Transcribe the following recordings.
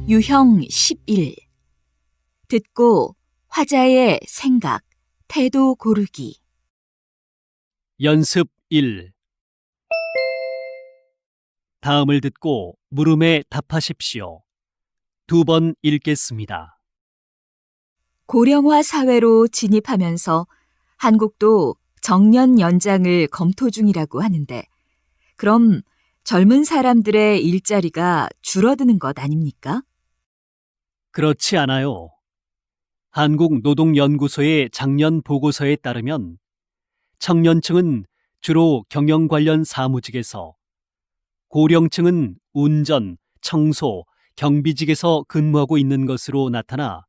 유형 11. 듣고 화자의 생각, 태도 고르기. 연습 1. 다음을 듣고 물음에 답하십시오. 2번 읽겠습니다. 고령화 사회로 진입하면서 한국도 정년 연장을 검토 중이라고 하는데, 그럼 젊은 사람들의 일자리가 줄어드는 것 아닙니까? 그렇지 않아요. 한국노동연구소의 작년 보고서에 따르면 청년층은 주로 경영 관련 사무직에서, 고령층은 운전, 청소, 경비직에서 근무하고 있는 것으로 나타나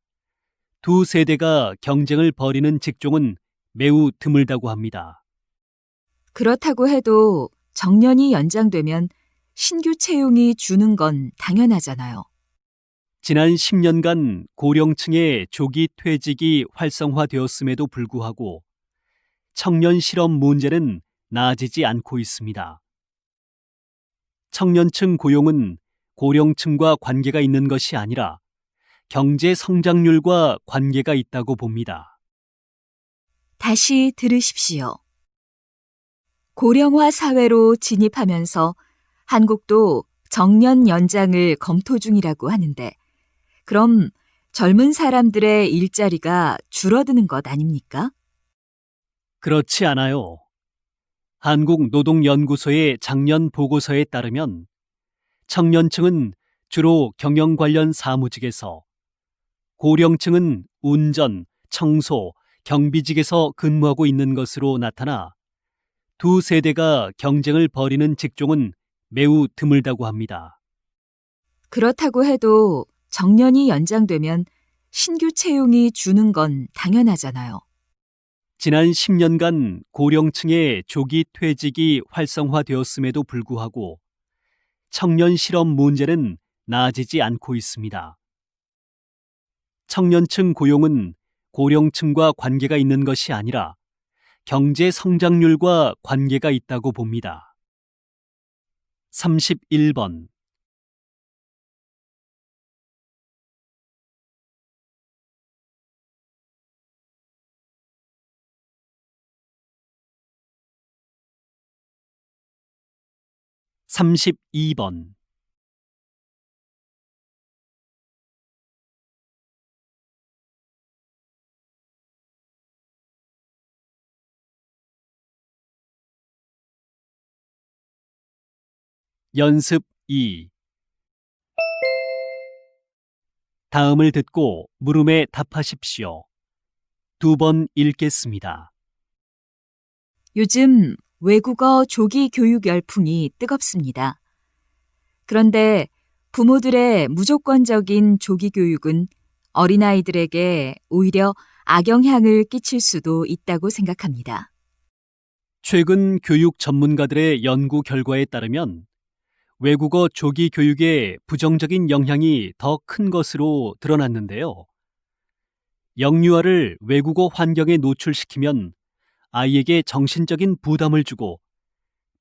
두 세대가 경쟁을 벌이는 직종은 매우 드물다고 합니다. 그렇다고 해도 정년이 연장되면 신규 채용이 주는 건 당연하잖아요. 지난 10년간 고령층의 조기 퇴직이 활성화되었음에도 불구하고 청년 실업 문제는 나아지지 않고 있습니다. 청년층 고용은 고령층과 관계가 있는 것이 아니라 경제 성장률과 관계가 있다고 봅니다. 다시 들으십시오. 고령화 사회로 진입하면서 한국도 정년 연장을 검토 중이라고 하는데, 그럼 젊은 사람들의 일자리가 줄어드는 것 아닙니까? 그렇지 않아요. 한국노동연구소의 작년 보고서에 따르면 청년층은 주로 경영 관련 사무직에서, 고령층은 운전, 청소, 경비직에서 근무하고 있는 것으로 나타나 두 세대가 경쟁을 벌이는 직종은 매우 드물다고 합니다. 그렇다고 해도 정년이 연장되면 신규 채용이 주는 건 당연하잖아요. 지난 10년간 고령층의 조기 퇴직이 활성화되었음에도 불구하고 청년 실업 문제는 나아지지 않고 있습니다. 청년층 고용은 고령층과 관계가 있는 것이 아니라 경제 성장률과 관계가 있다고 봅니다. 31번. (32번) 연습 2. 다음을 듣고 물음에 답하십시오. 2번 읽겠습니다. 요즘 외국어 조기 교육 열풍이 뜨겁습니다. 그런데 부모들의 무조건적인 조기 교육은 어린아이들에게 오히려 악영향을 끼칠 수도 있다고 생각합니다. 최근 교육 전문가들의 연구 결과에 따르면 외국어 조기 교육의 부정적인 영향이 더 큰 것으로 드러났는데요. 영유아를 외국어 환경에 노출시키면 아이에게 정신적인 부담을 주고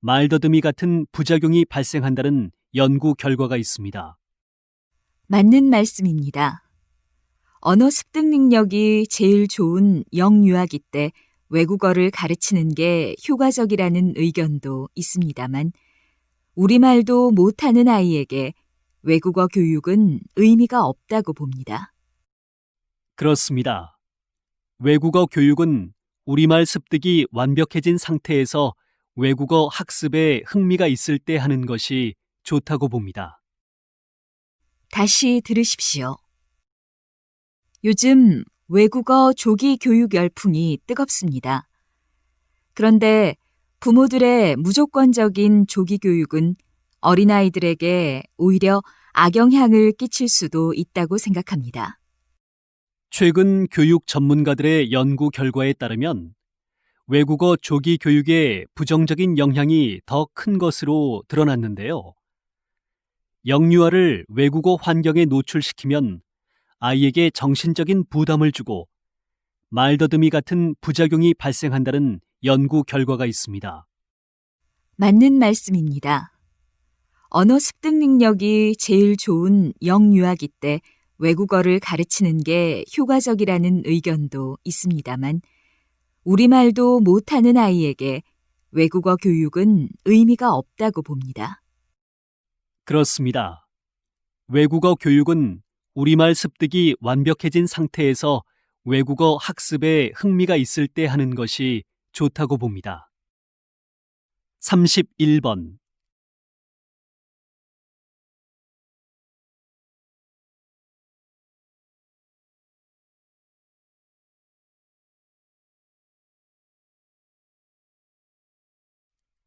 말더듬이 같은 부작용이 발생한다는 연구 결과가 있습니다. 맞는 말씀입니다. 언어 습득 능력이 제일 좋은 영유아기 때 외국어를 가르치는 게 효과적이라는 의견도 있습니다만, 우리말도 못하는 아이에게 외국어 교육은 의미가 없다고 봅니다. 그렇습니다. 외국어 교육은 우리말 습득이 완벽해진 상태에서 외국어 학습에 흥미가 있을 때 하는 것이 좋다고 봅니다. 다시 들으십시오. 요즘 외국어 조기 교육 열풍이 뜨겁습니다. 그런데 부모들의 무조건적인 조기 교육은 어린아이들에게 오히려 악영향을 끼칠 수도 있다고 생각합니다. 최근 교육 전문가들의 연구 결과에 따르면 외국어 조기 교육의 부정적인 영향이 더 큰 것으로 드러났는데요. 영유아를 외국어 환경에 노출시키면 아이에게 정신적인 부담을 주고 말더듬이 같은 부작용이 발생한다는 연구 결과가 있습니다. 맞는 말씀입니다. 언어 습득 능력이 제일 좋은 영유아기 때 외국어를 가르치는 게 효과적이라는 의견도 있습니다만 우리말도 못하는 아이에게 외국어 교육은 의미가 없다고 봅니다. 그렇습니다. 외국어 교육은 우리말 습득이 완벽해진 상태에서 외국어 학습에 흥미가 있을 때 하는 것이 좋다고 봅니다. 31번.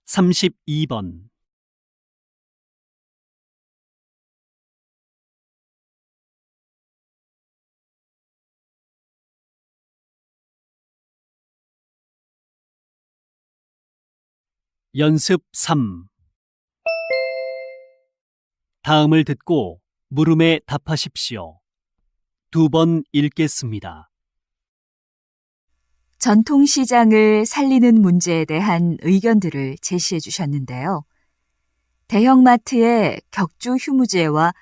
(32번) 연습 3. 다음을 듣고 물음에 답하십시오. 2번 읽겠습니다. 전통시장을 살리는 문제에 대한 의견들을 제시해 주셨는데요. 대형마트의 격주 휴무제와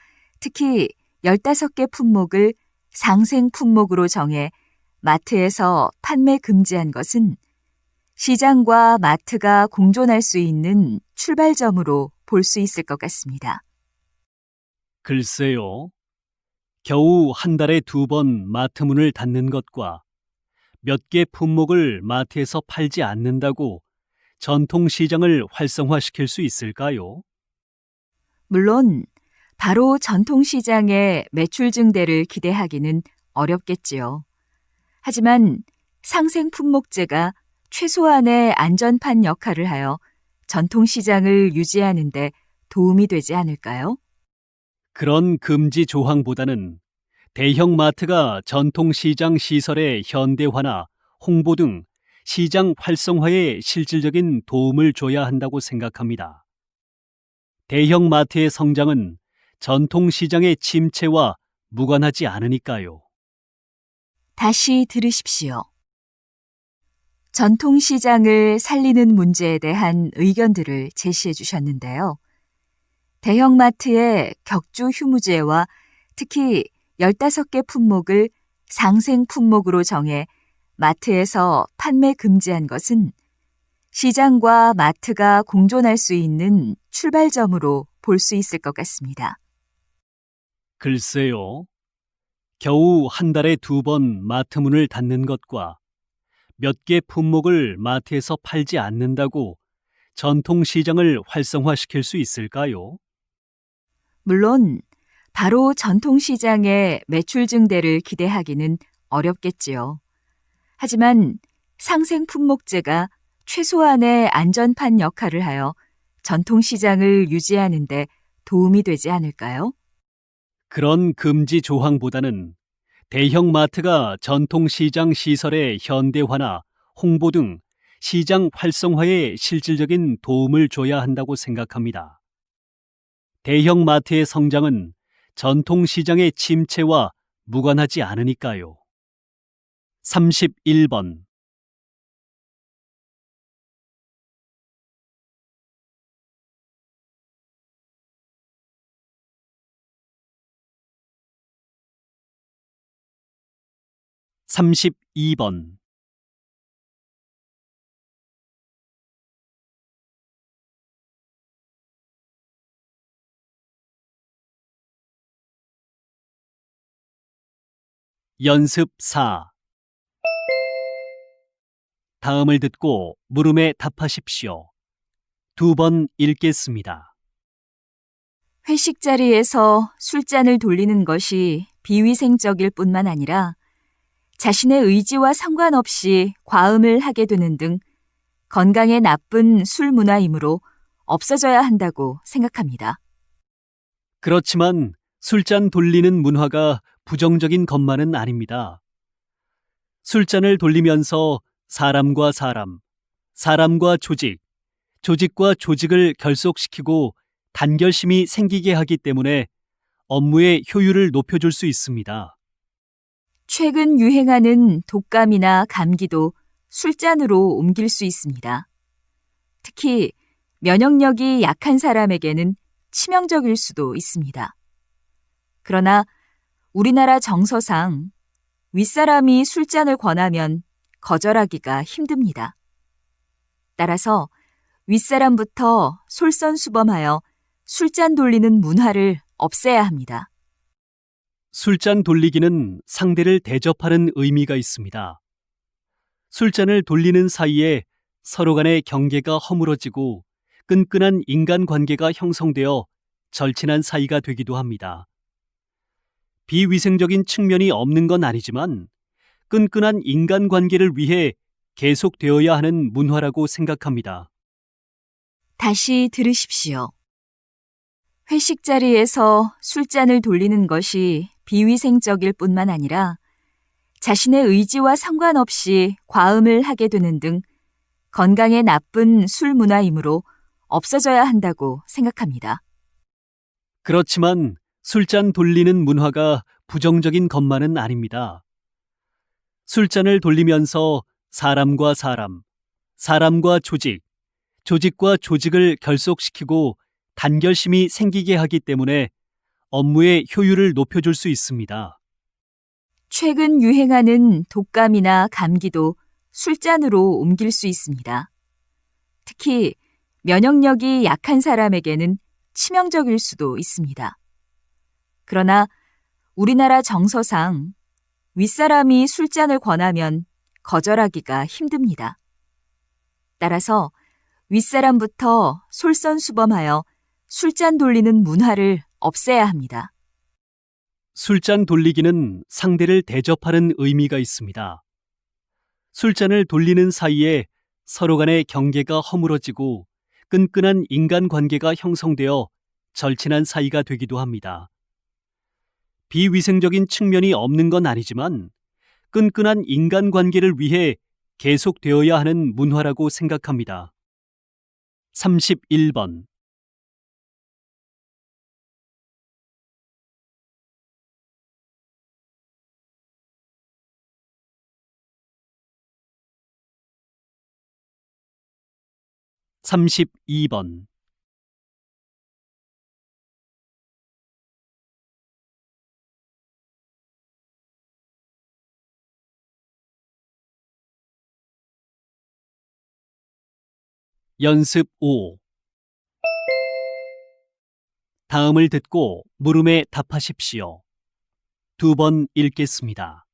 특히 15개 품목을 상생 품목으로 정해 마트에서 판매 금지한 것은 시장과 마트가 공존할 수 있는 출발점으로 볼 수 있을 것 같습니다. 글쎄요. 겨우 한 달에 2번 마트 문을 닫는 것과 몇 개 품목을 마트에서 팔지 않는다고 전통시장을 활성화시킬 수 있을까요? 물론 바로 전통시장의 매출 증대를 기대하기는 어렵겠지요. 하지만 상생 품목제가 최소한의 안전판 역할을 하여 전통시장을 유지하는 데 도움이 되지 않을까요? 그런 금지 조항보다는 대형마트가 전통시장 시설의 현대화나 홍보 등 시장 활성화에 실질적인 도움을 줘야 한다고 생각합니다. 대형마트의 성장은 전통시장의 침체와 무관하지 않으니까요. 다시 들으십시오. 전통시장을 살리는 문제에 대한 의견들을 제시해 주셨는데요. 대형마트의 격주 휴무제와 특히 15개 품목을 상생 품목으로 정해 마트에서 판매 금지한 것은 시장과 마트가 공존할 수 있는 출발점으로 볼 수 있을 것 같습니다. 글쎄요. 겨우 한 달에 2번 마트 문을 닫는 것과 몇 개 품목을 마트에서 팔지 않는다고 전통시장을 활성화시킬 수 있을까요? 물론 바로 전통시장의 매출 증대를 기대하기는 어렵겠지요. 하지만 상생 품목제가 최소한의 안전판 역할을 하여 전통시장을 유지하는 데 도움이 되지 않을까요? 그런 금지 조항보다는 대형마트가 전통시장 시설의 현대화나 홍보 등 시장 활성화에 실질적인 도움을 줘야 한다고 생각합니다. 대형마트의 성장은 전통시장의 침체와 무관하지 않으니까요. 31번. (32번) 연습 4. 다음을 듣고 물음에 답하십시오. 2번 읽겠습니다. 회식 자리에서 술잔을 돌리는 것이 비위생적일 뿐만 아니라 자신의 의지와 상관없이 과음을 하게 되는 등 건강에 나쁜 술 문화이므로 없어져야 한다고 생각합니다. 그렇지만 술잔 돌리는 문화가 부정적인 것만은 아닙니다. 술잔을 돌리면서 사람과 사람, 사람과 조직, 조직과 조직을 결속시키고 단결심이 생기게 하기 때문에 업무의 효율을 높여줄 수 있습니다. 최근 유행하는 독감이나 감기도 술잔으로 옮길 수 있습니다. 특히 면역력이 약한 사람에게는 치명적일 수도 있습니다. 그러나 우리나라 정서상 윗사람이 술잔을 권하면 거절하기가 힘듭니다. 따라서 윗사람부터 솔선수범하여 술잔 돌리는 문화를 없애야 합니다. 술잔 돌리기는 상대를 대접하는 의미가 있습니다. 술잔을 돌리는 사이에 서로 간의 경계가 허물어지고 끈끈한 인간관계가 형성되어 절친한 사이가 되기도 합니다. 비위생적인 측면이 없는 건 아니지만 끈끈한 인간관계를 위해 계속되어야 하는 문화라고 생각합니다. 다시 들으십시오. 회식 자리에서 술잔을 돌리는 것이 비위생적일 뿐만 아니라 자신의 의지와 상관없이 과음을 하게 되는 등 건강에 나쁜 술 문화이므로 없어져야 한다고 생각합니다. 그렇지만 술잔 돌리는 문화가 부정적인 것만은 아닙니다. 술잔을 돌리면서 사람과 사람, 사람과 조직, 조직과 조직을 결속시키고 단결심이 생기게 하기 때문에 업무의 효율을 높여줄 수 있습니다. 최근 유행하는 독감이나 감기도 술잔으로 옮길 수 있습니다. 특히 면역력이 약한 사람에게는 치명적일 수도 있습니다. 그러나 우리나라 정서상 윗사람이 술잔을 권하면 거절하기가 힘듭니다. 따라서 윗사람부터 솔선수범하여 술잔 돌리는 문화를 없애야 합니다. 술잔 돌리기는 상대를 대접하는 의미가 있습니다. 술잔을 돌리는 사이에 서로 간의 경계가 허물어지고 끈끈한 인간관계가 형성되어 절친한 사이가 되기도 합니다. 비위생적인 측면이 없는 건 아니지만 끈끈한 인간관계를 위해 계속되어야 하는 문화라고 생각합니다. 31번. (32번) 연습 5. 다음을 듣고 물음에 답하십시오. 2번 읽겠습니다.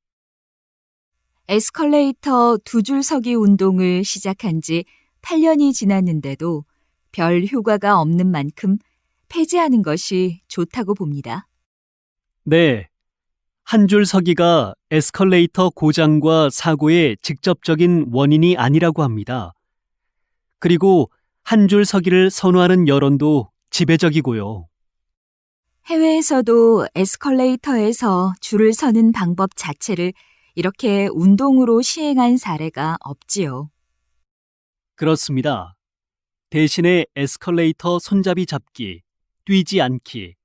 에스컬레이터 두 줄 서기 운동을 시작한 지 8년이 지났는데도 별 효과가 없는 만큼 폐지하는 것이 좋다고 봅니다. 네. 한 줄 서기가 에스컬레이터 고장과 사고의 직접적인 원인이 아니라고 합니다. 그리고 한 줄 서기를 선호하는 여론도 지배적이고요. 해외에서도 에스컬레이터에서 줄을 서는 방법 자체를 이렇게 운동으로 시행한 사례가 없지요. 그렇습니다. 대신에 에스컬레이터 손잡이 잡기, 뛰지 않기,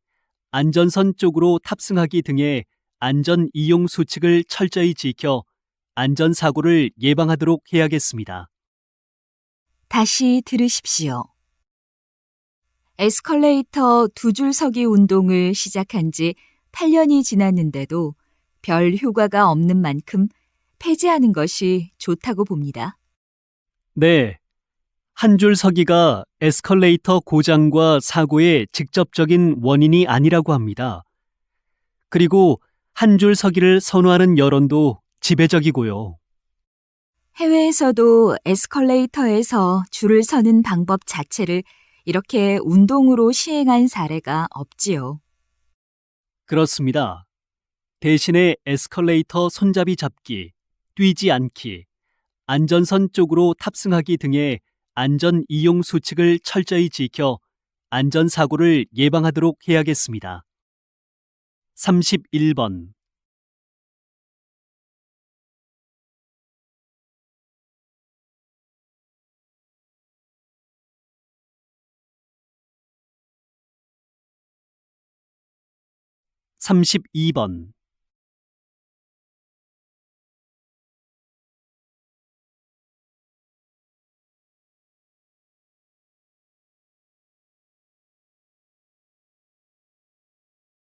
안전선 쪽으로 탑승하기 등의 안전 이용 수칙을 철저히 지켜 안전사고를 예방하도록 해야겠습니다. 다시 들으십시오. 에스컬레이터 두 줄 서기 운동을 시작한 지 8년이 지났는데도 별 효과가 없는 만큼 폐지하는 것이 좋다고 봅니다. 네. 한 줄 서기가 에스컬레이터 고장과 사고의 직접적인 원인이 아니라고 합니다. 그리고 한 줄 서기를 선호하는 여론도 지배적이고요. 해외에서도 에스컬레이터에서 줄을 서는 방법 자체를 이렇게 운동으로 시행한 사례가 없지요. 그렇습니다. 대신에 에스컬레이터 손잡이 잡기, 뛰지 않기, 안전선 쪽으로 탑승하기 등의 안전 이용 수칙을 철저히 지켜 안전사고를 예방하도록 해야겠습니다. 31번. (32번)